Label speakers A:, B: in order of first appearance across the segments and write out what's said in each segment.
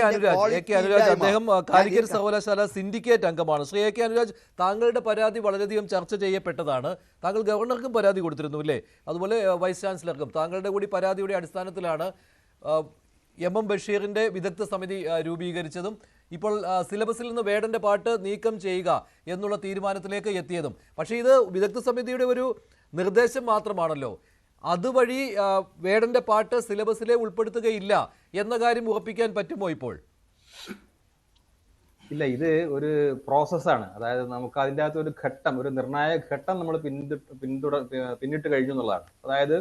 A: അനുരാജ് അദ്ദേഹം കാലിക്കറ്റ് സർവകലാശാല സിൻഡിക്കേറ്റ് അംഗമാണ്. ശ്രീ എ കെ അനുരാജ്, താങ്കളുടെ പരാതി വളരെയധികം ചർച്ച ചെയ്യപ്പെട്ടതാണ്. താങ്കൾ ഗവർണർക്കും പരാതി കൊടുത്തിരുന്നു അല്ലേ? അതുപോലെ വൈസ് ചാൻസലർക്കും. താങ്കളുടെ കൂടി പരാതിയുടെ അടിസ്ഥാനത്തിലാണ് എം ബഷീറിന്റെ വിദഗ്ധ സമിതി രൂപീകരിച്ചതും ഇപ്പോൾ സിലബസിൽ നിന്ന് വേടന്റെ പാട്ട് നീക്കം ചെയ്യുക എന്നുള്ള തീരുമാനത്തിലേക്ക് എത്തിയതും. പക്ഷേ ഇത് വിദഗ്ധ സമിതിയുടെ ഒരു നിർദ്ദേശം മാത്രമാണല്ലോ. അതുവഴി വേടന്റെ പാട്ട് സിലബസിലെ ഉൾപ്പെടുത്തുകയില്ല എന്ന കാര്യം ഉറപ്പിക്കാൻ പറ്റുമോ ഇപ്പോൾ?
B: ഇല്ല, ഇത് ഒരു പ്രോസസ്സാണ്. അതായത് നമുക്ക് അതിൻ്റെ അകത്ത് ഒരു ഘട്ടം, ഒരു നിർണായക ഘട്ടം നമ്മൾ പിന്നിട്ട് കഴിഞ്ഞു എന്നുള്ളതാണ്. അതായത്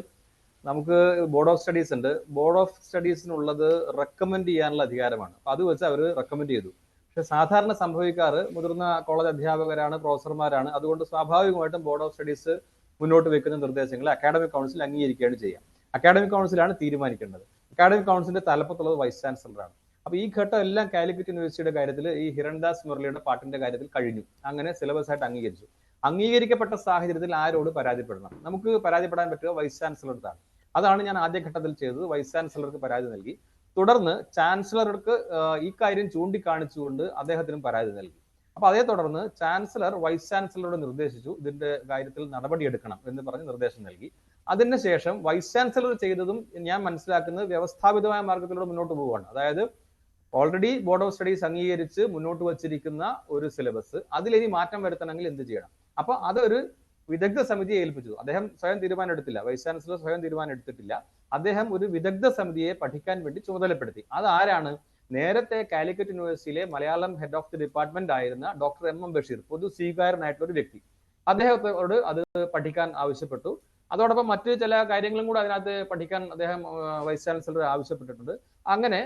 B: നമുക്ക് ബോർഡ് ഓഫ് സ്റ്റഡീസ് ഉണ്ട്. ബോർഡ് ഓഫ് സ്റ്റഡീസിനുള്ളത് റെക്കമെൻഡ് ചെയ്യാനുള്ള അധികാരമാണ്. അപ്പൊ അത് വെച്ച് അവർ റെക്കമെൻഡ് ചെയ്തു. പക്ഷെ സാധാരണ സംഭവിക്കാറ് മുതിർന്ന കോളേജ് അധ്യാപകരാണ്, പ്രൊഫസർമാരാണ്. അതുകൊണ്ട് സ്വാഭാവികമായിട്ടും ബോർഡ് ഓഫ് സ്റ്റഡീസ് മുന്നോട്ട് വെക്കുന്ന നിർദ്ദേശങ്ങൾ അക്കാഡമിക് കൗൺസിൽ അംഗീകരിക്കുകയാണ് ചെയ്യുക. അക്കാഡമിക് കൗൺസിലാണ് തീരുമാനിക്കേണ്ടത്. അക്കാഡമിക് കൗൺസിലിന്റെ തലപ്പത്തുള്ളത് വൈസ് ചാൻസലറാണ്. അപ്പൊ ഈ ഘട്ടം എല്ലാം കാലിക്കറ്റ് യൂണിവേഴ്സിറ്റിയുടെ കാര്യത്തിൽ ഈ ഹിരൺദാസ് മുരളിയുടെ പാട്ടിന്റെ കാര്യത്തിൽ കഴിഞ്ഞു. അങ്ങനെ സിലബസ് ആയിട്ട് അംഗീകരിച്ചു. അംഗീകരിക്കപ്പെട്ട സാഹചര്യത്തിൽ ആരോട് പരാതിപ്പെടണം? നമുക്ക് പരാതിപ്പെടാൻ പറ്റുക വൈസ് ചാൻസലറുടെ. അതാണ് ഞാൻ ആദ്യഘട്ടത്തിൽ ചെയ്തത്. വൈസ് ചാൻസലർക്ക് പരാതി നൽകി. തുടർന്ന് ചാൻസലർക്ക് ഈ കാര്യം ചൂണ്ടിക്കാണിച്ചുകൊണ്ട് അദ്ദേഹത്തിനും പരാതി നൽകി. അപ്പൊ അതേ തുടർന്ന് ചാൻസലർ വൈസ് ചാൻസലറോട് നിർദ്ദേശിച്ചു ഇതിന്റെ കാര്യത്തിൽ നടപടിയെടുക്കണം എന്ന് പറഞ്ഞ് നിർദ്ദേശം നൽകി. അതിനുശേഷം വൈസ് ചാൻസലർ ചെയ്തതും ഞാൻ മനസ്സിലാക്കുന്നത് വ്യവസ്ഥാപിതമായ മാർഗത്തിലൂടെ മുന്നോട്ട് പോവുകയാണ്. അതായത് ഓൾറെഡി ബോർഡ് ഓഫ് സ്റ്റഡീസ് അംഗീകരിച്ച് മുന്നോട്ട് വച്ചിരിക്കുന്ന ഒരു സിലബസ്, അതിലിനി മാറ്റം വരുത്തണമെങ്കിൽ എന്ത് ചെയ്യണം? അപ്പൊ അതൊരു വിദഗ്ധ സമിതിയെ ഏൽപ്പിച്ചു. അദ്ദേഹം സ്വയം തീരുമാനം എടുത്തില്ല. വൈസ് ചാൻസലർ സ്വയം തീരുമാനം എടുത്തിട്ടില്ല. അദ്ദേഹം ഒരു വിദഗ്ധ സമിതിയെ പഠിക്കാൻ വേണ്ടി ചുമതലപ്പെടുത്തി. അതാരാണ്? നേരത്തെ കാലിക്കറ്റ് യൂണിവേഴ്സിറ്റിയിലെ Malayalam head of the department ആയിരുന്ന ഡോക്ടർ എം ബഷീർ, പൊതു സ്വീകാരനായിട്ടുള്ള ഒരു വ്യക്തി. അദ്ദേഹത്തോട് അത് പഠിക്കാൻ ആവശ്യപ്പെട്ടു. അതോടൊപ്പം മറ്റ് ചില കാര്യങ്ങളും കൂടെ അതിനകത്ത് പഠിക്കാൻ അദ്ദേഹം വൈസ് ചാൻസലർ ആവശ്യപ്പെട്ടിട്ടുണ്ട്. അങ്ങനെ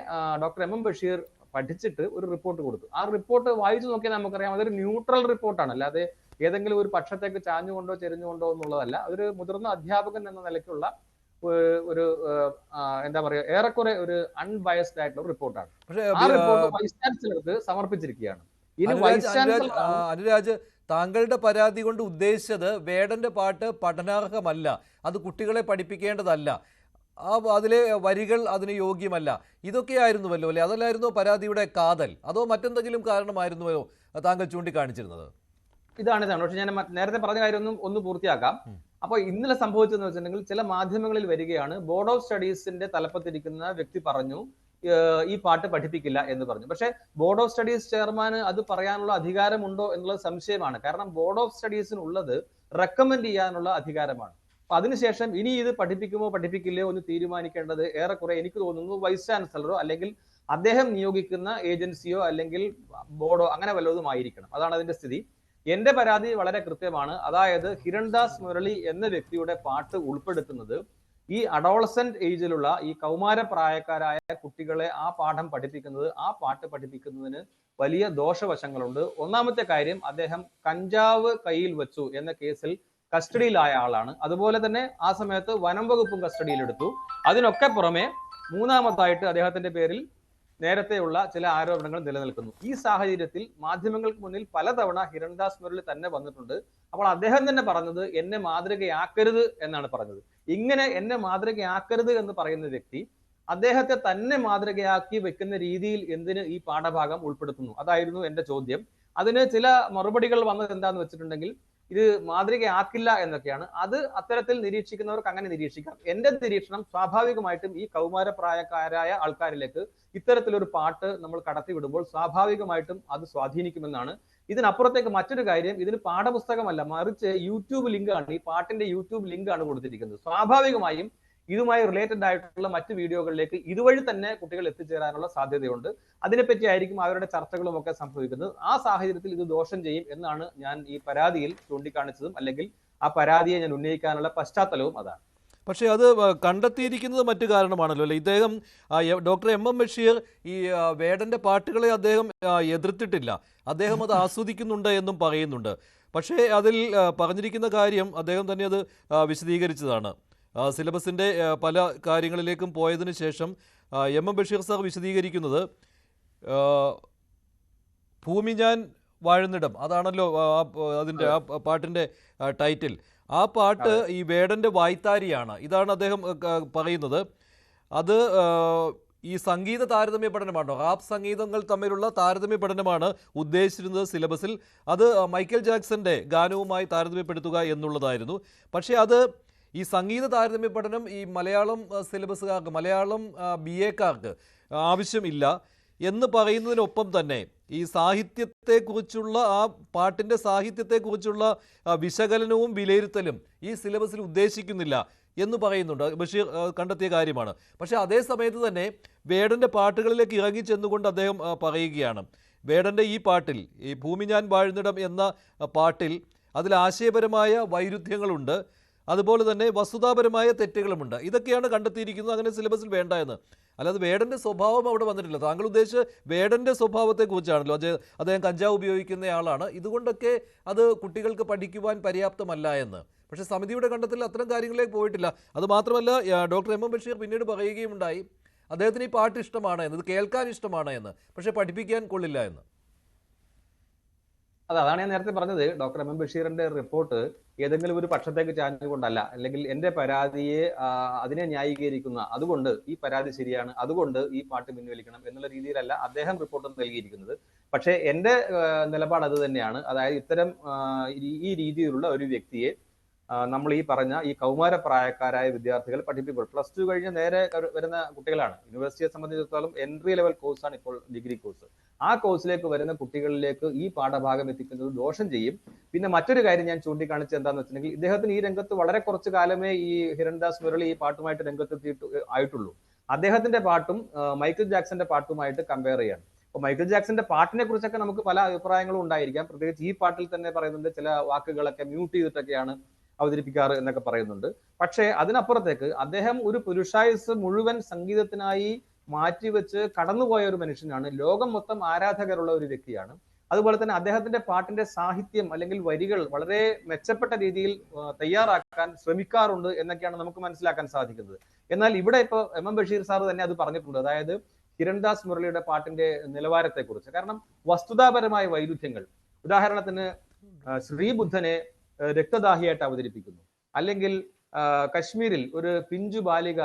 B: ഡോക്ടർ എം ബഷീർ പഠിച്ചിട്ട് ഒരു റിപ്പോർട്ട് കൊടുത്തു. ആ റിപ്പോർട്ട് വായിച്ചു നോക്കിയാൽ നമുക്കറിയാം അതൊരു ന്യൂട്രൽ റിപ്പോർട്ടാണ്. അല്ലാതെ ഏതെങ്കിലും ഒരു പക്ഷത്തേക്ക് ചാഞ്ഞുകൊണ്ടോ ചെരിഞ്ഞുകൊണ്ടോ എന്നുള്ളതല്ല. അതൊരു മുതിർന്ന അധ്യാപകൻ എന്ന നിലയ്ക്കുള്ള ഒരു എന്താ പറയുക, ഏറെക്കുറെ ഒരു അൺബയസ്ഡ് ആയിട്ടുള്ള റിപ്പോർട്ടാണ്. ആ റിപ്പോർട്ട് വൈസ് ചാൻസലർക്ക് സമർപ്പിച്ചിരിക്കുകയാണ്. ഇനി വൈസ് ചാൻസലർ
A: അനുരാജ്, താങ്കളുടെ പരാതി കൊണ്ട് ഉദ്ദേശിച്ചത് വേടന്റെ പാട്ട് പഠനാർഹമല്ല, അത് കുട്ടികളെ പഠിപ്പിക്കേണ്ടതല്ല, അതിലെ വരികൾ അതിന് യോഗ്യമല്ല, ഇതൊക്കെയായിരുന്നുവല്ലോ അല്ലേ? അതല്ലായിരുന്നോ പരാതിയുടെ കാതൽ? അതോ മറ്റെന്തെങ്കിലും കാരണമായിരുന്നുവോ താങ്കൾ ചൂണ്ടിക്കാണിച്ചിരുന്നത്?
B: ഇതാണ്. പക്ഷെ ഞാൻ നേരത്തെ പറഞ്ഞ കാര്യം ഒന്ന് പൂർത്തിയാക്കാം. അപ്പൊ ഇന്നലെ സംഭവിച്ചതെന്ന് വെച്ചിട്ടുണ്ടെങ്കിൽ ചില മാധ്യമങ്ങളിൽ വരികയാണ്, ബോർഡ് ഓഫ് സ്റ്റഡീസിന്റെ തലപ്പത്തിരിക്കുന്ന വ്യക്തി പറഞ്ഞു ഈ പാട്ട് പഠിപ്പിക്കില്ല എന്ന് പറഞ്ഞു. പക്ഷെ ബോർഡ് ഓഫ് സ്റ്റഡീസ് ചെയർമാന് അത് പറയാനുള്ള അധികാരമുണ്ടോ എന്നുള്ളത് സംശയമാണ്. കാരണം ബോർഡ് ഓഫ് സ്റ്റഡീസിനുള്ളത് റെക്കമെൻഡ് ചെയ്യാനുള്ള അധികാരമാണ്. അപ്പൊ അതിനുശേഷം ഇനി ഇത് പഠിപ്പിക്കുമോ പഠിപ്പിക്കില്ലയോ എന്ന് തീരുമാനിക്കേണ്ടത് ഏറെക്കുറെ എനിക്ക് തോന്നുന്നു വൈസ് ചാൻസലറോ അല്ലെങ്കിൽ അദ്ദേഹം നിയോഗിക്കുന്ന ഏജൻസിയോ അല്ലെങ്കിൽ ബോർഡോ അങ്ങനെ വല്ലതും ആയിരിക്കണം. അതാണ് അതിന്റെ സ്ഥിതി. എന്റെ പരാതി വളരെ കൃത്യമാണ്. അതായത് ഹിരൺദാസ് മുരളി എന്ന വ്യക്തിയുടെ പാട്ട് ഉൾപ്പെടുത്തുന്നത് ഈ അഡോളസെന്റ് ഏജിലുള്ള ഈ കൗമാരപ്രായക്കാരായ കുട്ടികളെ ആ പാഠം പഠിപ്പിക്കുന്നത്, ആ പാട്ട് പഠിപ്പിക്കുന്നതിന് വലിയ ദോഷവശങ്ങളുണ്ട്. ഒന്നാമത്തെ കാര്യം, അദ്ദേഹം കഞ്ചാവ് കയ്യിൽ വെച്ചു എന്ന കേസിൽ കസ്റ്റഡിയിലായ ആളാണ്. അതുപോലെ തന്നെ ആ സമയത്ത് വനം വകുപ്പും കസ്റ്റഡിയിലെടുത്തു. അതിനൊക്കെ പുറമെ മൂന്നാമതായിട്ട് അദ്ദേഹത്തിന്റെ പേരിൽ നേരത്തെയുള്ള ചില ആരോപണങ്ങൾ നിലനിൽക്കുന്നു. ഈ സാഹചര്യത്തിൽ മാധ്യമങ്ങൾക്ക് മുന്നിൽ പലതവണ ഹിരൺദാസ് മുരളി തന്നെ വന്നിട്ടുണ്ട്. അപ്പോൾ അദ്ദേഹം തന്നെ പറഞ്ഞത് എന്നെ മാതൃകയാക്കരുത് എന്നാണ് പറഞ്ഞത്. ഇങ്ങനെ എന്നെ മാതൃകയാക്കരുത് എന്ന് പറയുന്ന വ്യക്തി അദ്ദേഹത്തെ തന്നെ മാതൃകയാക്കി വെക്കുന്ന രീതിയിൽ എന്തിന് ഈ പാഠഭാഗം ഉൾപ്പെടുത്തുന്നു? അതായിരുന്നു എന്റെ ചോദ്യം. അതിന് ചില മറുപടികൾ വന്നത് എന്താന്ന് വെച്ചിട്ടുണ്ടെങ്കിൽ ഇത് മാതൃകയാക്കില്ല എന്നൊക്കെയാണ്. അത് അത്തരത്തിൽ നിരീക്ഷിക്കുന്നവർക്ക് അങ്ങനെ നിരീക്ഷിക്കാം. എന്റെ നിരീക്ഷണം സ്വാഭാവികമായിട്ടും ഈ കൗമാരപ്രായക്കാരായ ആൾക്കാരിലേക്ക് ഇത്തരത്തിലൊരു പാട്ട് നമ്മൾ കടത്തിവിടുമ്പോൾ സ്വാഭാവികമായിട്ടും അത് സ്വാധീനിക്കുമെന്നാണ്. ഇതിനപ്പുറത്തേക്ക് മറ്റൊരു കാര്യം, ഇതിന് പാഠപുസ്തകമല്ല, മറിച്ച് യൂട്യൂബ് ലിങ്കാണ്, ഈ പാട്ടിന്റെ യൂട്യൂബ് ലിങ്കാണ് കൊടുത്തിരിക്കുന്നത്. സ്വാഭാവികമായും ഇതുമായി റിലേറ്റഡ് ആയിട്ടുള്ള മറ്റ് വീഡിയോകളിലേക്ക് ഇതുവഴി തന്നെ കുട്ടികൾ എത്തിച്ചേരാനുള്ള സാധ്യതയുണ്ട്. അതിനെപ്പറ്റി ആയിരിക്കും അവരുടെ ചർച്ചകളും ഒക്കെ സംഭവിക്കുന്നത്. ആ സാഹചര്യത്തിൽ ഇത് ദോഷം ചെയ്യും എന്നാണ് ഞാൻ ഈ പരാതിയിൽ ചൂണ്ടിക്കാണിച്ചതും അല്ലെങ്കിൽ ആ പരാതിയെ ഞാൻ ഉന്നയിക്കാനുള്ള പശ്ചാത്തലവും അതാണ്.
A: പക്ഷേ അത് കണ്ടെത്തിയിരിക്കുന്നത് മറ്റു കാരണമാണല്ലോ അല്ലേ? ഇദ്ദേഹം ഡോക്ടർ എം ബഷീർ ഈ വേടന്റെ പാട്ടുകളെ അദ്ദേഹം എതിർത്തിട്ടില്ല, അദ്ദേഹം അത് ആസ്വദിക്കുന്നുണ്ട് എന്നും പറയുന്നുണ്ട്. പക്ഷേ അതിൽ പറഞ്ഞിരിക്കുന്ന കാര്യം അദ്ദേഹം തന്നെ അത് വിശദീകരിച്ചതാണ്. സിലബസിൻ്റെ പല കാര്യങ്ങളിലേക്കും പോയതിനു ശേഷം എം ബഷീർ സാർ വിശദീകരിക്കുന്നത് ഭൂമി ഞാൻ വാഴുന്നിടം, അതാണല്ലോ അതിൻ്റെ ആ പാട്ടിൻ്റെ ടൈറ്റിൽ. ആ പാട്ട് ഈ വേടൻ്റെ വായ്ത്താരിയാണ്. ഇതാണ് അദ്ദേഹം പറയുന്നത്. അത് ഈ സംഗീത താരതമ്യ പഠനമാണോ, റാപ്പ് സംഗീതങ്ങൾ തമ്മിലുള്ള താരതമ്യ പഠനമാണ് ഉദ്ദേശിച്ചിരുന്നത് സിലബസിൽ. അത് മൈക്കൽ ജാക്സന്റെ ഗാനവുമായി താരതമ്യപ്പെടുത്തുക എന്നുള്ളതായിരുന്നു. പക്ഷേ അത് ഈ സംഗീത താരതമ്യ പഠനം ഈ മലയാളം സിലബസുകാർക്ക്, മലയാളം BA-ക്കാർക്ക് ആവശ്യമില്ല എന്ന് പറയുന്നതിനൊപ്പം തന്നെ ഈ സാഹിത്യത്തെക്കുറിച്ചുള്ള, ആ പാട്ടിൻ്റെ സാഹിത്യത്തെക്കുറിച്ചുള്ള വിശകലനവും വിലയിരുത്തലും ഈ സിലബസിൽ ഉദ്ദേശിക്കുന്നില്ല എന്ന് പറയുന്നുണ്ട്. ബഷീർ കണ്ടെത്തിയ കാര്യമാണ്. പക്ഷേ അതേ സമയത്ത് തന്നെ വേടൻ്റെ പാട്ടുകളിലേക്ക് ഇറങ്ങിച്ചെന്നുകൊണ്ട് അദ്ദേഹം പറയുകയാണ്, വേടൻ്റെ ഈ പാട്ടിൽ, ഈ ഭൂമി ഞാൻ വാഴുന്നിടം എന്ന പാട്ടിൽ അതിൽ ആശയപരമായ വൈരുദ്ധ്യങ്ങളുണ്ട്, അതുപോലെ തന്നെ വസ്തുതാപരമായ തെറ്റുകളുമുണ്ട്. ഇതൊക്കെയാണ് കണ്ടെത്തിയിരിക്കുന്നത്, അങ്ങനെ സിലബസിൽ വേണ്ട എന്ന്. അല്ലാതെ വേടൻ്റെ സ്വഭാവം അവിടെ വന്നിട്ടില്ല. താങ്കൾ ഉദ്ദേശിച്ച് വേടൻ്റെ സ്വഭാവത്തെക്കുറിച്ചാണല്ലോ. അദ്ദേഹം കഞ്ചാവ് ഉപയോഗിക്കുന്നയാളാണ്, ഇതുകൊണ്ടൊക്കെ അത് കുട്ടികൾക്ക് പഠിക്കുവാൻ പര്യാപ്തമല്ല എന്ന്. പക്ഷേ സമിതിയുടെ കണ്ടെത്തൽ അത്തരം കാര്യങ്ങളിലേക്ക് പോയിട്ടില്ല. അതുമാത്രമല്ല, ഡോക്ടർ MM ബഷീർ പിന്നീട് പറയുകയുണ്ടായി, അദ്ദേഹത്തിന് ഈ പാട്ട് ഇഷ്ടമാണ് എന്ന്, ഇത് കേൾക്കാൻ ഇഷ്ടമാണ് എന്ന്, പക്ഷേ പഠിപ്പിക്കാൻ കൊള്ളില്ല എന്ന്.
B: അതാണ് ഞാൻ നേരത്തെ പറഞ്ഞത്. ഡോക്ടർ MM ബഷീറിന്റെ റിപ്പോർട്ട് ഏതെങ്കിലും ഒരു പക്ഷത്തേക്ക് ചാഞ്ഞുകൊണ്ടല്ല, അല്ലെങ്കിൽ എന്റെ പരാതിയെ അതിനെ ന്യായീകരിക്കുന്ന, അതുകൊണ്ട് ഈ പരാതി ശരിയാണ്, അതുകൊണ്ട് ഈ പാട്ട് പിൻവലിക്കണം എന്നുള്ള രീതിയിലല്ല അദ്ദേഹം റിപ്പോർട്ട് നൽകിയിരിക്കുന്നത്. പക്ഷേ എന്റെ നിലപാട് അത് തന്നെയാണ്. അതായത് ഇത്തരം ഈ രീതിയിലുള്ള ഒരു വ്യക്തിയെ നമ്മൾ ഈ പറഞ്ഞ ഈ കൗമാരപ്രായക്കാരായ വിദ്യാർത്ഥികൾ പഠിപ്പിക്കുമ്പോൾ, +2 കഴിഞ്ഞ് നേരെ വരുന്ന കുട്ടികളാണ്. യൂണിവേഴ്സിറ്റിയെ സംബന്ധിച്ചിടത്തോളം എൻട്രി ലെവൽ കോഴ്സാണ് ഇപ്പോൾ ഡിഗ്രി കോഴ്സ്. ആ കോഴ്സിലേക്ക് വരുന്ന കുട്ടികളിലേക്ക് ഈ പാഠഭാഗം എത്തിക്കുന്നത് ദോഷം ചെയ്യും. പിന്നെ മറ്റൊരു കാര്യം ഞാൻ ചൂണ്ടിക്കാണിച്ചത് എന്താണെന്ന് വെച്ചിട്ടുണ്ടെങ്കിൽ, ഇദ്ദേഹത്തിന് ഈ രംഗത്ത് വളരെ കുറച്ച് കാലമേ ഈ ഹിരൺദാസ് മുരളി ഈ പാട്ടുമായിട്ട് ആയിട്ടുള്ളൂ. അദ്ദേഹത്തിന്റെ പാട്ടും മൈക്കിൾ ജാക്സന്റെ പാട്ടുമായിട്ട് കമ്പയർ ചെയ്യാണ്. അപ്പൊ മൈക്കിൾ ജാക്സന്റെ പാട്ടിനെ കുറിച്ചൊക്കെ നമുക്ക് പല അഭിപ്രായങ്ങളും ഉണ്ടായിരിക്കാം. പ്രത്യേകിച്ച് ഈ പാട്ടിൽ തന്നെ പറയുന്നുണ്ട്, ചില വാക്കുകളൊക്കെ മ്യൂട്ട് ചെയ്തിട്ടൊക്കെയാണ് അവതരിപ്പിക്കാറ് എന്നൊക്കെ പറയുന്നുണ്ട്. പക്ഷേ അതിനപ്പുറത്തേക്ക് അദ്ദേഹം ഒരു പുരുഷായുസ് മുഴുവൻ സംഗീതത്തിനായി മാറ്റിവെച്ച് കടന്നുപോയ ഒരു മനുഷ്യനാണ്. ലോകം മൊത്തം ആരാധകരുള്ള ഒരു വ്യക്തിയാണ്. അതുപോലെ തന്നെ അദ്ദേഹത്തിന്റെ പാട്ടിന്റെ സാഹിത്യം അല്ലെങ്കിൽ വരികൾ വളരെ മെച്ചപ്പെട്ട രീതിയിൽ തയ്യാറാക്കാൻ ശ്രമിക്കാറുണ്ട് എന്നൊക്കെയാണ് നമുക്ക് മനസ്സിലാക്കാൻ സാധിക്കുന്നത്. എന്നാൽ ഇവിടെ ഇപ്പോൾ MM ബഷീർ സാർ തന്നെ അത് പറഞ്ഞിട്ടുണ്ട്. അതായത് ഹിരൺദാസ് മുരളിയുടെ പാട്ടിന്റെ നിലവാരത്തെക്കുറിച്ച്. കാരണം വസ്തുതാപരമായ വൈരുദ്ധ്യങ്ങൾ, ഉദാഹരണത്തിന് ശ്രീബുദ്ധനെ രക്തദാഹിയായിട്ട് അവതരിപ്പിക്കുന്നു, അല്ലെങ്കിൽ കശ്മീരിൽ ഒരു പിഞ്ചു ബാലിക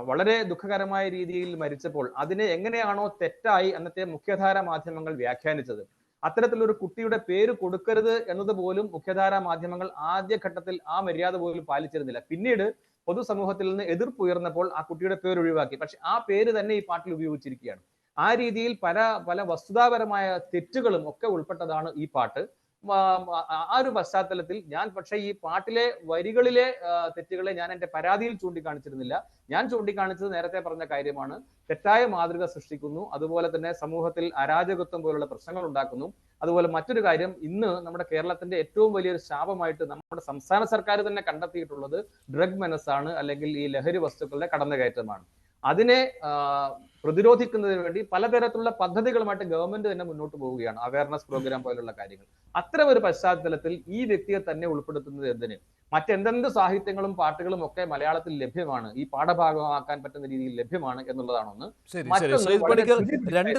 B: വളരെ ദുഃഖകരമായ രീതിയിൽ മരിച്ചപ്പോൾ അതിനെ എങ്ങനെയാണോ തെറ്റായി അന്നത്തെ മുഖ്യധാര മാധ്യമങ്ങൾ വ്യാഖ്യാനിച്ചത്, അത്തരത്തിലൊരു കുട്ടിയുടെ പേര് കൊടുക്കരുത് എന്നത് പോലും മുഖ്യധാര മാധ്യമങ്ങൾ ആദ്യഘട്ടത്തിൽ ആ മര്യാദ പോലും പാലിച്ചിരുന്നില്ല. പിന്നീട് പൊതുസമൂഹത്തിൽ നിന്ന് എതിർപ്പ് ഉയർന്നപ്പോൾ ആ കുട്ടിയുടെ പേര് ഒഴിവാക്കി. പക്ഷെ ആ പേര് തന്നെ ഈ പാട്ടിൽ ഉപയോഗിച്ചിരിക്കുകയാണ്. ആ രീതിയിൽ പല വസ്തുതാപരമായ തെറ്റുകളും ഒക്കെ ഉൾപ്പെട്ടതാണ് ഈ പാട്ട്. ആ ഒരു പശ്ചാത്തലത്തിൽ ഞാൻ പക്ഷേ ഈ പാട്ടിലെ വരികളിലെ തെറ്റുകളെ ഞാൻ എന്റെ പരാതിയിൽ ചൂണ്ടിക്കാണിച്ചിരുന്നില്ല. ഞാൻ ചൂണ്ടിക്കാണിച്ചത് നേരത്തെ പറഞ്ഞ കാര്യമാണ്. തെറ്റായ മാതൃക സൃഷ്ടിക്കുന്നു, അതുപോലെ തന്നെ സമൂഹത്തിൽ അരാജകത്വം പോലുള്ള പ്രശ്നങ്ങൾ ഉണ്ടാക്കുന്നു. അതുപോലെ മറ്റൊരു കാര്യം, ഇന്ന് നമ്മുടെ കേരളത്തിന്റെ ഏറ്റവും വലിയൊരു ശാപമായിട്ട് നമ്മുടെ സംസ്ഥാന സർക്കാർ തന്നെ കണ്ടെത്തിയിട്ടുള്ളത് ഡ്രഗ് മെനസാണ്, അല്ലെങ്കിൽ ഈ ലഹരി വസ്തുക്കളുടെ കടന്നുകയറ്റമാണ്. അതിനെ പ്രതിരോധിക്കുന്നതിന് വേണ്ടി പലതരത്തിലുള്ള പദ്ധതികളുമായിട്ട് ഗവൺമെന്റ് തന്നെ മുന്നോട്ട് പോവുകയാണ്, അവയർനെസ് പ്രോഗ്രാം പോലുള്ള കാര്യങ്ങൾ. അത്തരം ഒരു പശ്ചാത്തലത്തിൽ ഈ വ്യക്തിയെ തന്നെ ഉൾപ്പെടുത്തുന്നത് എന്തിന്? മറ്റെന്തെന്ത് സാഹിത്യങ്ങളും പാട്ടുകളും ഒക്കെ മലയാളത്തിൽ ലഭ്യമാണ്, ഈ പാഠഭാഗമാക്കാൻ പറ്റുന്ന രീതിയിൽ ലഭ്യമാണ് എന്നുള്ളതാണൊന്ന്.
A: ശരി, ശരി.